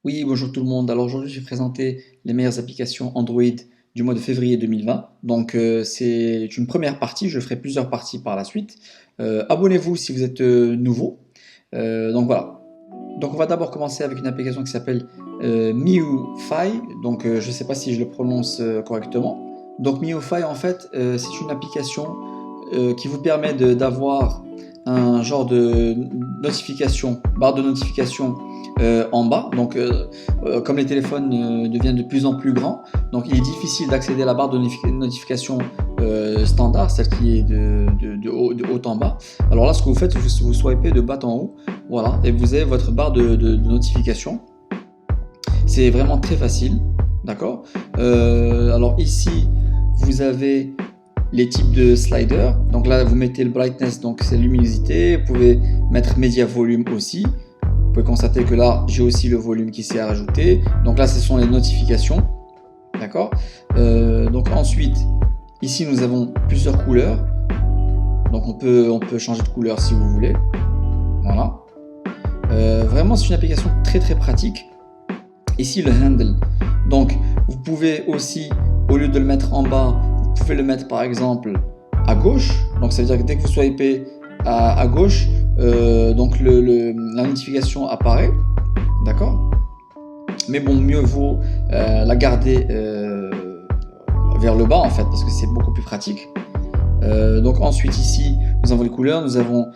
Oui, bonjour tout le monde. Alors aujourd'hui, je vais présenter les meilleures applications Android du mois de février 2020. Donc c'est une première partie, je ferai plusieurs parties par la suite. Abonnez-vous si vous êtes nouveau. Donc voilà. Donc on va d'abord commencer avec une application qui s'appelle MIUFI. Donc je ne sais pas si je le prononce correctement. Donc MIUFI en fait, c'est une application qui vous permet d'avoir un genre de notification, barre de notification en bas. Donc, comme les téléphones deviennent de plus en plus grands, donc il est difficile d'accéder à la barre de notification standard, celle qui est de haut en bas. Alors là, ce que vous faites, vous swipez de bas en haut, voilà, et vous avez votre barre de notification. C'est vraiment très facile, d'accord. Alors ici, vous avez les types de sliders. Donc là, vous mettez le brightness, donc c'est luminosité. Vous pouvez mettre media volume aussi. Vous pouvez constater que là, j'ai aussi le volume qui s'est rajouté. Donc là, ce sont les notifications. D'accord. Donc ensuite, ici, nous avons plusieurs couleurs. Donc on peut changer de couleur si vous voulez. Voilà. Vraiment, c'est une application très très pratique. Ici, le handle. Donc, vous pouvez aussi, au lieu de le mettre en bas, vous pouvez le mettre par exemple à gauche. Donc, ça veut dire que dès que vous swipez à gauche, donc la notification apparaît. D'accord. Mais bon, mieux vaut la garder vers le bas en fait, parce que c'est beaucoup plus pratique. Donc ensuite ici nous avons les couleurs, nous avons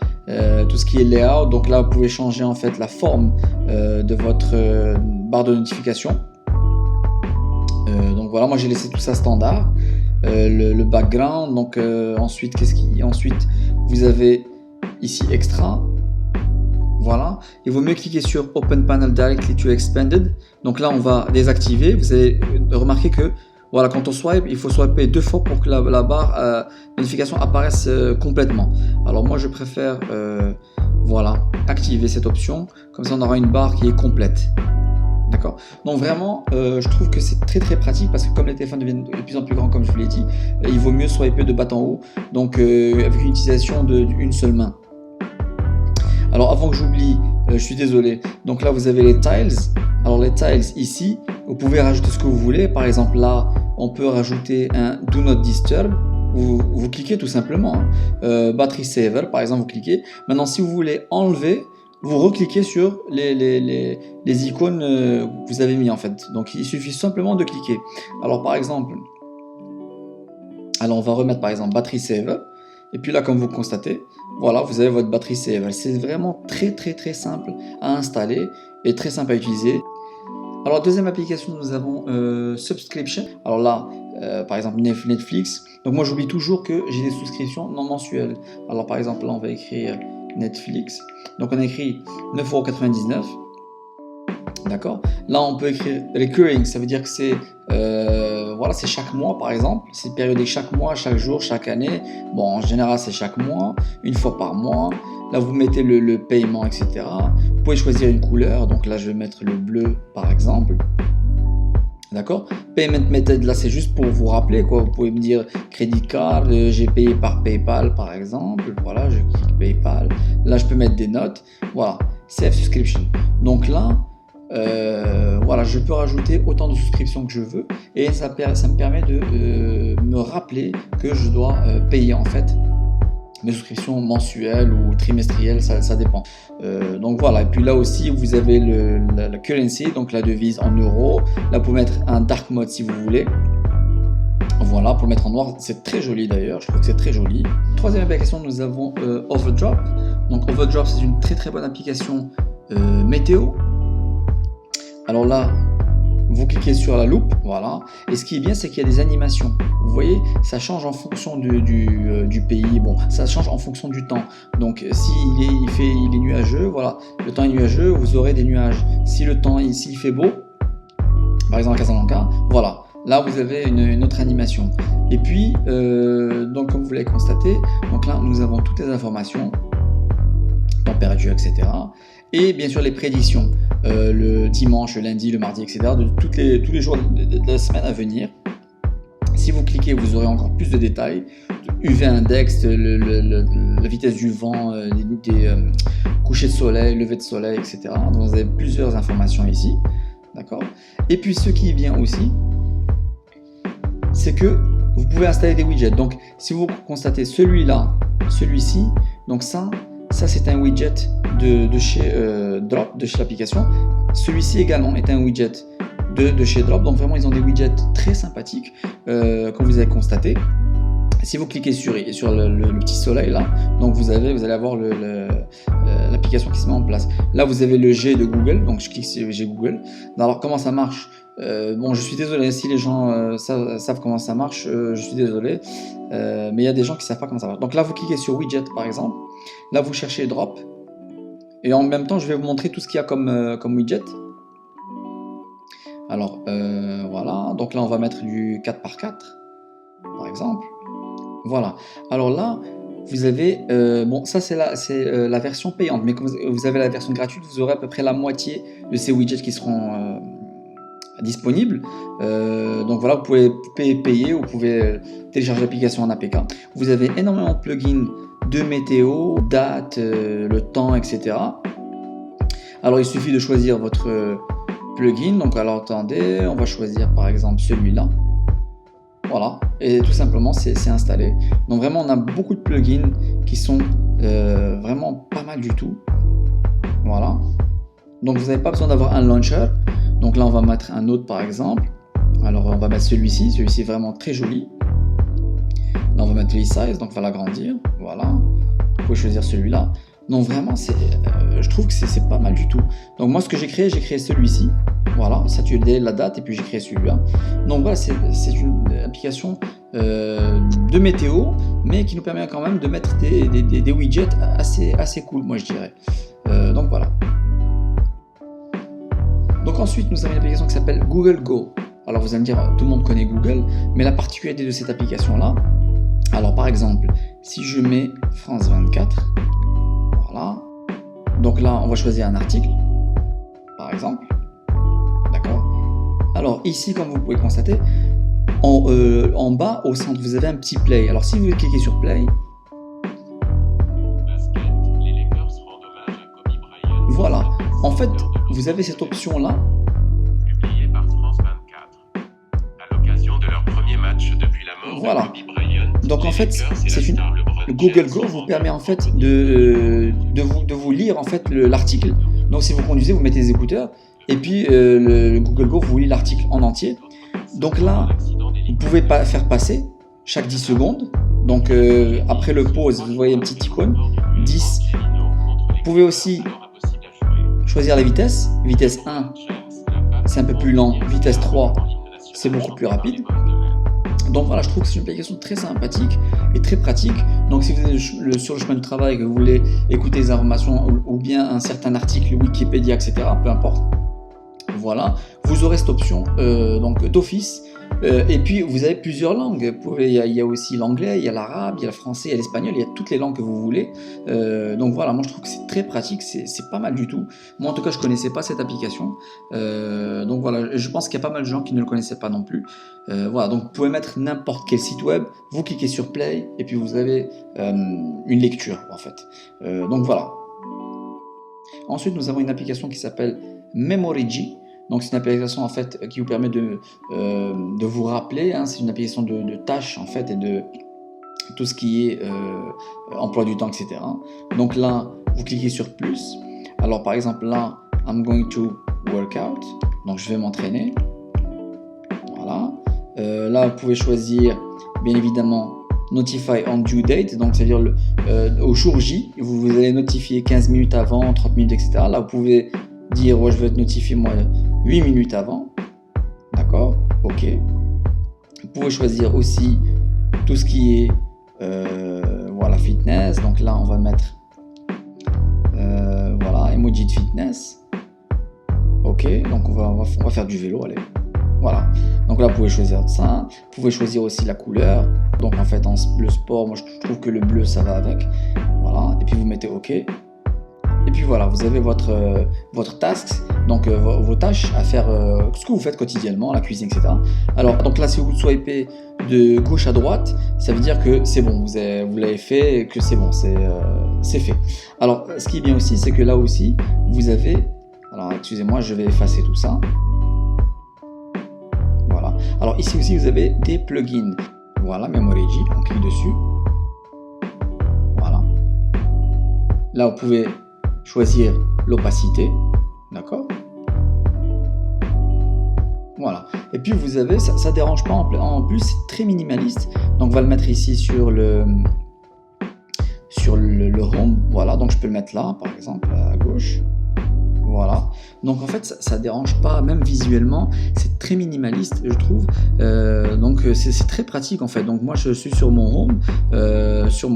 tout ce qui est layout. Donc là vous pouvez changer en fait la forme de votre barre de notification. Donc voilà, moi j'ai laissé tout ça standard. Le background, donc ensuite ensuite vous avez ici extra. Voilà, il vaut mieux cliquer sur Open Panel Directly to Expanded. Donc là on va désactiver. Vous allez remarquer que voilà, quand on swipe, il faut swiper 2 fois pour que la barre notification apparaisse complètement. Alors moi je préfère voilà, activer cette option, comme ça on aura une barre qui est complète. D'accord. Donc vraiment, je trouve que c'est très très pratique parce que comme les téléphones deviennent de plus en plus grands, comme je vous l'ai dit, il vaut mieux swiper de bas en haut, donc avec une utilisation d'une seule main. Alors avant que j'oublie, je suis désolé, donc là vous avez les tiles. Alors les tiles ici, vous pouvez rajouter ce que vous voulez. Par exemple là, on peut rajouter un Do Not Disturb. Vous cliquez tout simplement. Battery Saver, par exemple, vous cliquez. Maintenant, si vous voulez enlever, vous recliquez sur les icônes que vous avez mis en fait. Donc il suffit simplement de cliquer. Alors par exemple, on va remettre par exemple Battery Saver. Et puis là, comme vous constatez, voilà, vous avez votre Battery Saver. C'est vraiment très très très simple à installer et très simple à utiliser. Alors deuxième application, nous avons Subscription. Alors là, par exemple Netflix. Donc moi j'oublie toujours que j'ai des souscriptions non mensuelles. Alors par exemple là on va écrire Netflix. Donc on écrit 9,99 €. D'accord. Là on peut écrire Recurring, ça veut dire que c'est voilà, c'est chaque mois par exemple. C'est périodique chaque mois, chaque jour, chaque année. Bon, en général c'est chaque mois, une fois par mois. Là vous mettez le paiement, etc. Vous pouvez choisir une couleur, donc là je vais mettre le bleu par exemple. D'accord. Payment method, là c'est juste pour vous rappeler quoi. Vous pouvez me dire crédit card, j'ai payé par PayPal par exemple. Voilà, je clique PayPal. Là je peux mettre des notes. Voilà, Save Subscription. Donc là, voilà, je peux rajouter autant de souscriptions que je veux et ça me permet de me rappeler que je dois payer en fait mes souscriptions mensuelles ou trimestrielles, ça dépend. Donc voilà, et puis là aussi vous avez la currency, donc la devise en euros. Là vous pouvez mettre un dark mode si vous voulez. Voilà, pour le mettre en noir, c'est très joli d'ailleurs, je trouve que c'est très joli. Troisième application, nous avons Overdrop. Donc Overdrop, c'est une très très bonne application météo. Alors là, vous cliquez sur la loupe, voilà, et ce qui est bien, c'est qu'il y a des animations. Vous voyez, ça change en fonction du pays, bon, ça change en fonction du temps. Donc, il est nuageux, voilà, le temps est nuageux, vous aurez des nuages. Si le temps ici il fait beau, par exemple à Casablanca, voilà, là vous avez une autre animation. Et puis, donc comme vous l'avez constaté, donc là nous avons toutes les informations, température, etc. Et bien sûr les prédictions. Le dimanche, le lundi, le mardi, etc. de tous les jours de la semaine à venir. Si vous cliquez, vous aurez encore plus de détails. UV index, la vitesse du vent, des couchers de soleil, levées de soleil, etc. Donc vous avez plusieurs informations ici. d'accord? Et puis ce qui est bien aussi, c'est que vous pouvez installer des widgets. Donc si vous constatez celui-là, celui-ci, donc ça c'est un widget de chez Drop, de chez l'application. Celui-ci également est un widget de chez Drop. Donc vraiment ils ont des widgets très sympathiques, comme vous avez constaté. Si vous cliquez sur le petit soleil là, donc vous allez avoir l'application qui se met en place. Là vous avez le G de Google, donc je clique sur G Google. Alors comment ça marche? Bon, je suis désolé si les gens savent comment ça marche, je suis désolé, mais il y a des gens qui savent pas comment ça marche. Donc là vous cliquez sur Widget par exemple, là vous cherchez Drop, et en même temps je vais vous montrer tout ce qu'il y a comme widget. Alors voilà, donc là on va mettre du 4x4 par exemple. Voilà, alors là vous avez, bon ça c'est la version payante, mais comme vous avez la version gratuite, vous aurez à peu près la moitié de ces widgets qui seront disponibles. Donc voilà, vous pouvez payer, vous pouvez télécharger l'application en APK. Vous avez énormément de plugins de météo, date, le temps, etc. Alors il suffit de choisir votre plugin, donc alors attendez, on va choisir par exemple celui-là. Voilà, et tout simplement c'est installé. Donc vraiment on a beaucoup de plugins qui sont vraiment pas mal du tout. Voilà, donc vous n'avez pas besoin d'avoir un launcher. Donc là on va mettre un autre par exemple. Alors on va mettre celui-ci est vraiment très joli. Là on va mettre resize, donc on va l'agrandir. Voilà, vous pouvez choisir celui-là. Donc vraiment je trouve que c'est pas mal du tout. Donc moi ce que j'ai créé celui-ci. Voilà, ça tu as la date et puis j'ai créé celui-là. Donc voilà, c'est une application de météo, mais qui nous permet quand même de mettre des widgets assez cool, moi je dirais. Donc voilà. Donc ensuite, nous avons une application qui s'appelle Google Go. Alors vous allez me dire, tout le monde connaît Google, mais la particularité de cette application-là, alors par exemple, si je mets France 24, voilà, donc là on va choisir un article, par exemple. Alors ici, comme vous pouvez constater, en bas au centre vous avez un petit play. Alors si vous cliquez sur play, voilà, en fait vous avez cette option là, publiée par France 24 à l'occasion de leur premier match depuis la mort voilà. de Kobe Bryant. Donc en fait le Google Go vous permet en fait de vous lire en fait l'article. Donc si vous conduisez, vous mettez les écouteurs. Et puis le Google Go vous lit l'article en entier. Donc là, vous pouvez faire passer chaque 10 secondes. Donc après le pause, vous voyez une petite icône, 10. Vous pouvez aussi choisir la vitesse. Vitesse 1, c'est un peu plus lent. Vitesse 3, c'est beaucoup plus rapide. Donc voilà, je trouve que c'est une application très sympathique et très pratique. Donc si vous êtes sur le chemin de travail et que vous voulez écouter des informations ou bien un certain article, Wikipédia, etc., peu importe. Voilà, vous aurez cette option donc d'office, et puis vous avez plusieurs langues. Il y a aussi l'anglais, il y a l'arabe, il y a le français, il y a l'espagnol, il y a toutes les langues que vous voulez. Donc voilà, moi je trouve que c'est très pratique, c'est pas mal du tout. Moi en tout cas je connaissais pas cette application, donc voilà, je pense qu'il y a pas mal de gens qui ne le connaissaient pas non plus. Voilà, donc vous pouvez mettre n'importe quel site web, vous cliquez sur play et puis vous avez une lecture en fait. Donc voilà. Ensuite nous avons une application qui s'appelle Memorigi. Donc c'est une application en fait qui vous permet de vous rappeler, hein, c'est une application de tâches en fait et de tout ce qui est emploi du temps, etc. Donc là, vous cliquez sur plus. Alors par exemple là, I'm going to work out. Donc je vais m'entraîner. Voilà. Là, vous pouvez choisir bien évidemment Notify on due date. Donc c'est-à-dire au jour J, vous allez notifier 15 minutes avant, 30 minutes, etc. Là, vous pouvez dire ouais, je vais être notifié moi 8 minutes avant, d'accord, ok. Vous pouvez choisir aussi tout ce qui est voilà, fitness. Donc là on va mettre voilà, emoji de fitness, ok. Donc on va faire du vélo, allez, voilà. Donc là vous pouvez choisir ça, vous pouvez choisir aussi la couleur. Donc en fait le sport, moi je trouve que le bleu ça va avec, voilà. Et puis vous mettez ok. Et puis voilà, vous avez votre task, donc vos tâches à faire, ce que vous faites quotidiennement, la cuisine, etc. Alors, donc là, si vous swipez de gauche à droite, ça veut dire que c'est bon, vous l'avez fait, et que c'est bon, c'est fait. Alors, ce qui est bien aussi, c'est que là aussi, vous avez, alors excusez-moi, je vais effacer tout ça. Alors ici aussi vous avez des plugins. Voilà, Memoreji, on clique dessus. Voilà. Là vous pouvez choisir l'opacité, d'accord. Voilà. Et puis vous avez, ça dérange pas en plus, c'est très minimaliste. Donc on va le mettre ici sur le home. Voilà, donc je peux le mettre là, par exemple, à gauche. Voilà. Donc en fait, ça dérange pas, même visuellement, c'est très minimaliste, je trouve. Donc c'est très pratique en fait. Donc moi, je suis sur mon home, sur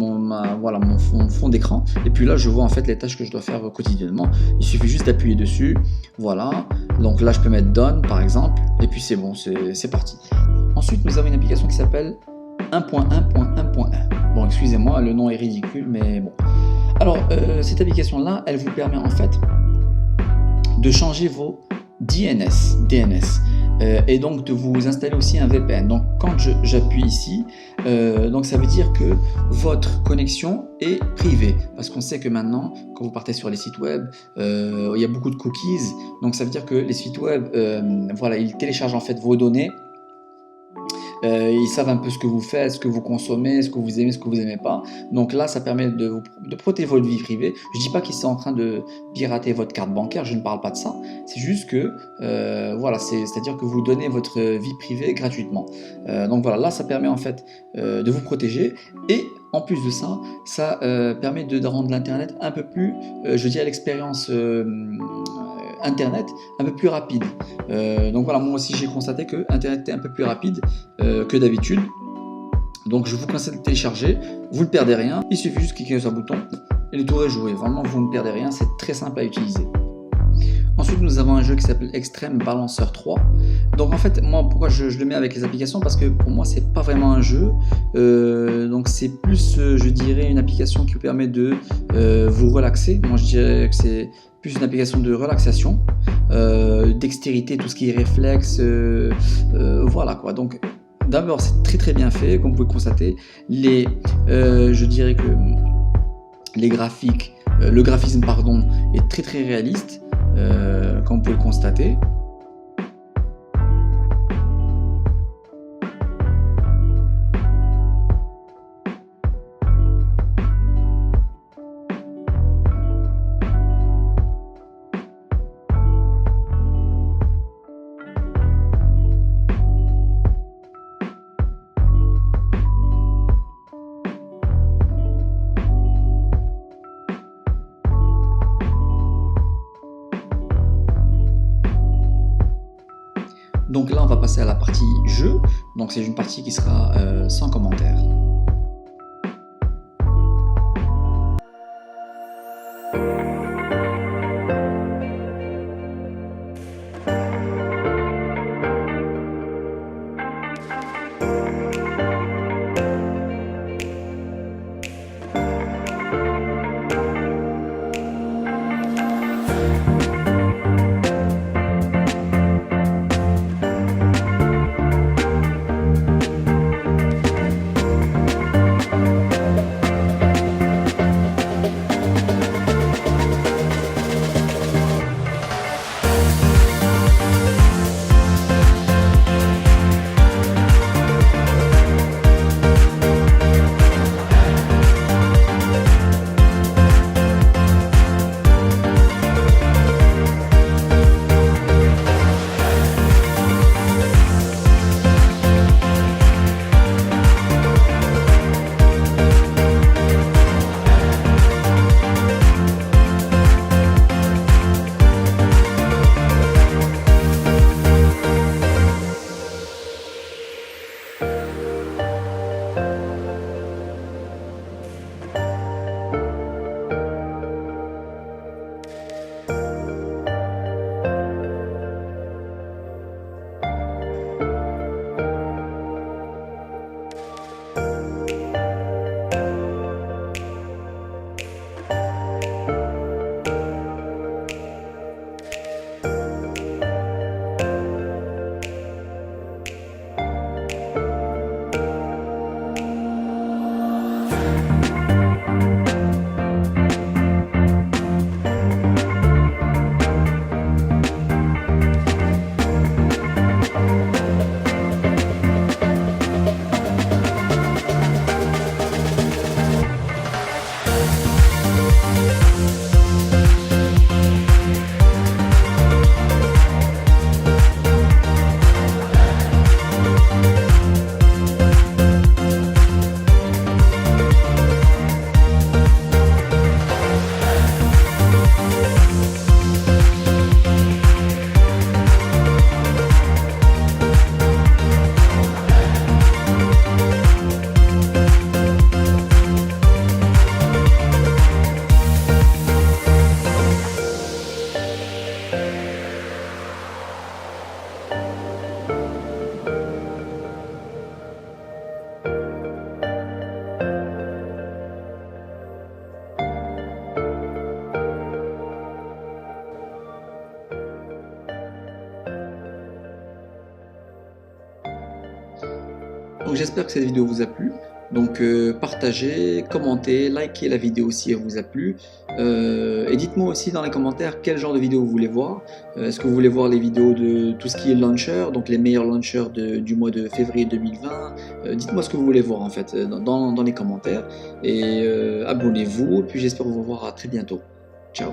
voilà, mon fond d'écran. Et puis là, je vois en fait les tâches que je dois faire quotidiennement. Il suffit juste d'appuyer dessus. Voilà. Donc là, je peux mettre Done, par exemple. Et puis c'est bon, c'est parti. Ensuite, nous avons une application qui s'appelle 1.1.1.1. Bon, excusez-moi, le nom est ridicule, mais bon. Alors, cette application-là, elle vous permet en fait de changer vos DNS et donc de vous installer aussi un VPN. Donc quand j'appuie ici, donc ça veut dire que votre connexion est privée, parce qu'on sait que maintenant quand vous partez sur les sites web, il y a beaucoup de cookies, donc ça veut dire que les sites web, voilà, ils téléchargent en fait vos données. Ils savent un peu ce que vous faites, ce que vous consommez, ce que vous aimez, ce que vous n'aimez pas. Donc là, ça permet de protéger votre vie privée. Je ne dis pas qu'ils sont en train de pirater votre carte bancaire, je ne parle pas de ça. C'est juste que, voilà, c'est-à-dire que vous donnez votre vie privée gratuitement. Donc voilà, là, ça permet en fait de vous protéger. Et en plus de ça, ça permet de rendre l'Internet un peu plus, je dirais, l'expérience Internet un peu plus rapide. Donc voilà, moi aussi j'ai constaté que Internet est un peu plus rapide que d'habitude. Donc je vous conseille de télécharger, vous ne perdez rien, il suffit juste de cliquer sur un bouton et le tour est joué. Vraiment, vous ne perdez rien, c'est très simple à utiliser. Ensuite, nous avons un jeu qui s'appelle Extreme Balancer 3. Donc en fait, moi, pourquoi je le mets avec les applications? Parce que pour moi, c'est pas vraiment un jeu. Donc c'est plus, je dirais, une application qui vous permet de vous relaxer. Moi, je dirais que c'est plus une application de relaxation, dextérité, tout ce qui est réflexe, voilà quoi. Donc d'abord, c'est très très bien fait, comme vous pouvez constater. Je dirais que les graphiques, le graphisme pardon, est très très réaliste. Comme vous pouvez le constater. Donc là, on va passer à la partie jeu. Donc c'est une partie qui sera sans commentaire. Donc j'espère que cette vidéo vous a plu. Donc partagez, commentez, likez la vidéo si elle vous a plu. Et dites-moi aussi dans les commentaires quel genre de vidéo vous voulez voir. Est-ce que vous voulez voir les vidéos de tout ce qui est launcher, donc les meilleurs launchers du mois de février 2020. Dites-moi ce que vous voulez voir en fait dans les commentaires. Et abonnez-vous. Puis j'espère vous revoir à très bientôt. Ciao.